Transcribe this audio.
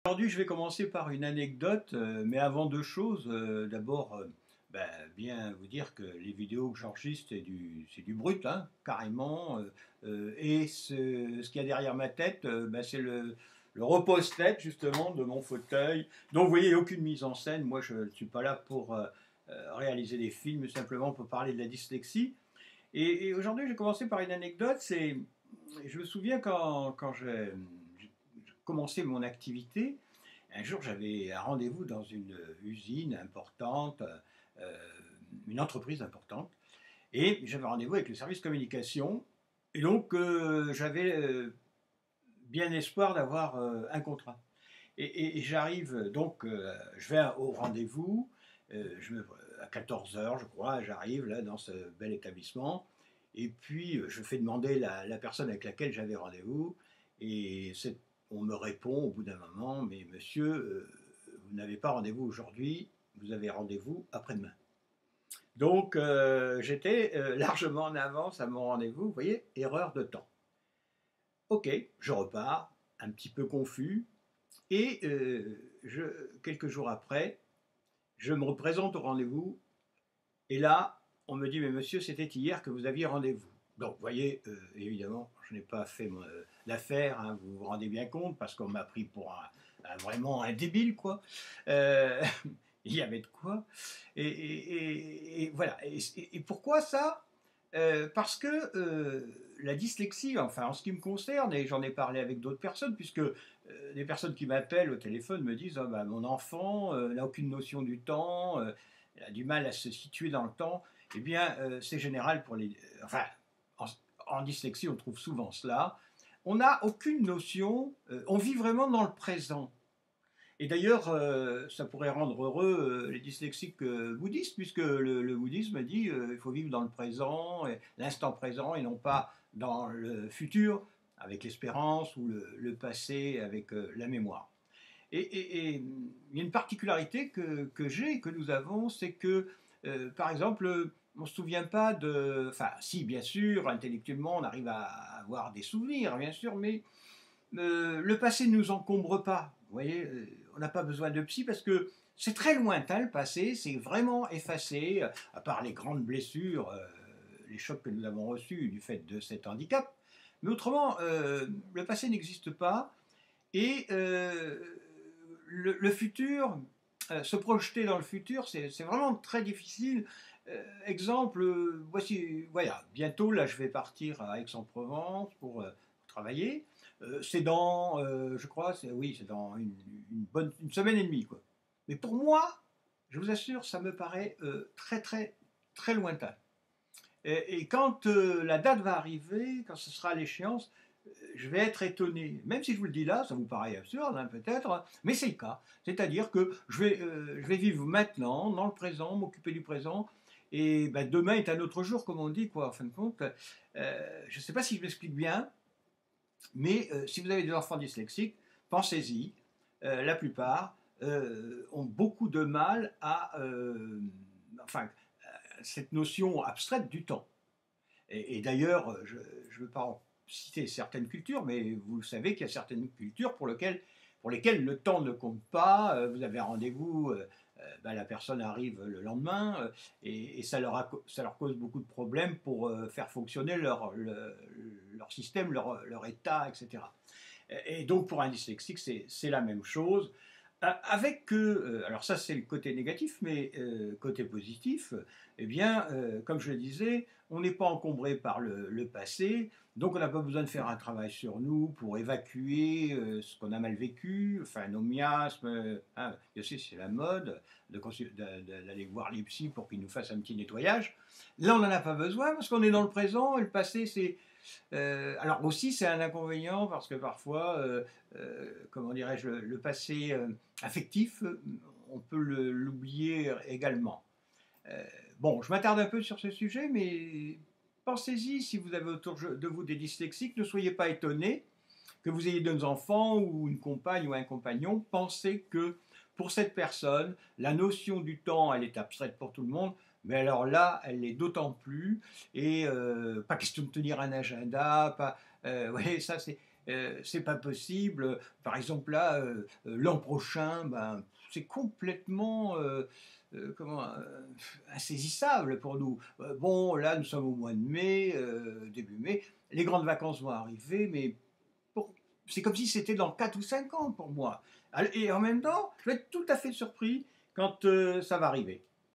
Aujourd'hui, je vais commencer par une anecdote, mais avant deux choses, d'abord, bien vous dire que les vidéos que j'enregistre, c'est du brut, hein, carrément, et ce qu'il y a derrière ma tête, c'est le repose-tête justement de mon fauteuil. Donc vous voyez, il n'y a aucune mise en scène. Moi, je ne suis pas là pour réaliser des films, simplement pour parler de la dyslexie. Et aujourd'hui, j'ai commencé par une anecdote. Je me souviens quand j'ai commencé mon activité. Un jour, j'avais un rendez-vous dans une usine importante, euh, une entreprise importante, et j'avais rendez-vous avec le service communication. Et donc, j'avais bien espoir d'avoir un contrat. Et j'arrive, donc, je vais au rendez-vous, à 14 heures, je crois, j'arrive là dans ce bel établissement, et puis je fais demander la personne avec laquelle j'avais rendez-vous, et on me répond au bout d'un moment, mais monsieur, vous n'avez pas rendez-vous aujourd'hui, vous avez rendez-vous après-demain. Donc j'étais largement en avance à mon rendez-vous, vous voyez, erreur de temps. Ok, je repars, un petit peu confus, et quelques jours après, je me représente au rendez-vous, et là, on me dit, mais monsieur, c'était hier que vous aviez rendez-vous. Donc, vous voyez, évidemment, je n'ai pas fait l'affaire, hein, vous vous rendez bien compte, parce qu'on m'a pris pour vraiment un débile, quoi. Euh, il y avait de quoi. Et voilà. Et pourquoi ça? Parce que la dyslexie, enfin en ce qui me concerne, et j'en ai parlé avec d'autres personnes, puisque des personnes qui m'appellent au téléphone me disent, ah, bah, mon enfant n'a aucune notion du temps, il a du mal à se situer dans le temps. Eh bien, c'est général pour les... Enfin, en, en dyslexie, on trouve souvent cela. On n'a aucune notion, on vit vraiment dans le présent. Et d'ailleurs, ça pourrait rendre heureux les dyslexiques bouddhistes, puisque le bouddhisme dit qu'il faut vivre dans le présent, l'instant présent, et non pas dans le futur, avec l'espérance, ou le passé, avec la mémoire. Et il y a une particularité que j'ai, que nous avons, c'est que, par exemple, on ne se souvient pas de... Enfin, si, bien sûr, intellectuellement, on arrive à avoir des souvenirs, bien sûr, mais le passé ne nous encombre pas. Vous voyez, on n'a pas besoin de psy parce que c'est très lointain le passé, c'est vraiment effacé, à part les grandes blessures, les chocs que nous avons reçus du fait de cet handicap. Mais autrement, le passé n'existe pas et le futur, se projeter dans le futur, c'est vraiment très difficile. Exemple, voici, voilà, bientôt là je vais partir à Aix-en-Provence pour travailler. C'est dans, je crois, oui, c'est dans une semaine et demie, quoi. Mais pour moi, je vous assure, ça me paraît très, très, très lointain. Et quand la date va arriver, quand ce sera l'échéance, je vais être étonné. Même si je vous le dis là, ça vous paraît absurde, hein, peut-être, mais c'est le cas. C'est-à-dire que je vais vivre maintenant, dans le présent, m'occuper du présent, et ben, demain est un autre jour, comme on dit, quoi, en fin de compte. Je ne sais pas si je m'explique bien, mais si vous avez des enfants dyslexiques, pensez-y. La plupart ont beaucoup de mal à, enfin, cette notion abstraite du temps. Et d'ailleurs, je ne veux pas en citer certaines cultures, mais vous savez qu'il y a certaines cultures pour lesquelles le temps ne compte pas. Vous avez un rendez-vous, la personne arrive le lendemain, et ça leur cause beaucoup de problèmes pour faire fonctionner leur système, leur état, etc. Et donc pour un dyslexique, c'est la même chose. Avec que, alors ça c'est le côté négatif, mais côté positif, eh bien, comme je le disais, on n'est pas encombré par le passé, donc on n'a pas besoin de faire un travail sur nous pour évacuer ce qu'on a mal vécu, enfin nos miasmes, hein, je sais c'est la mode d'aller voir les psys pour qu'ils nous fassent un petit nettoyage. Là on n'en a pas besoin parce qu'on est dans le présent et le passé c'est... alors aussi c'est un inconvénient parce que parfois, comment dirais-je, le passé affectif, on peut l'oublier également. Euh, bon, je m'attarde un peu sur ce sujet, mais pensez-y, si vous avez autour de vous des dyslexiques, ne soyez pas étonnés que vous ayez deux enfants ou une compagne ou un compagnon. Pensez que pour cette personne, la notion du temps, elle est abstraite pour tout le monde, mais alors là, elle l'est d'autant plus, et pas question de tenir un agenda, pas, vous voyez, ça c'est... c'est pas possible. Par exemple, là, l'an prochain, ben, c'est complètement insaisissable pour nous. Bon, là, nous sommes au mois de mai, début mai. Les grandes vacances vont arriver, mais pour- c'est comme si c'était dans 4 ou 5 ans pour moi. Et en même temps, je vais être tout à fait surpris quand ça va arriver.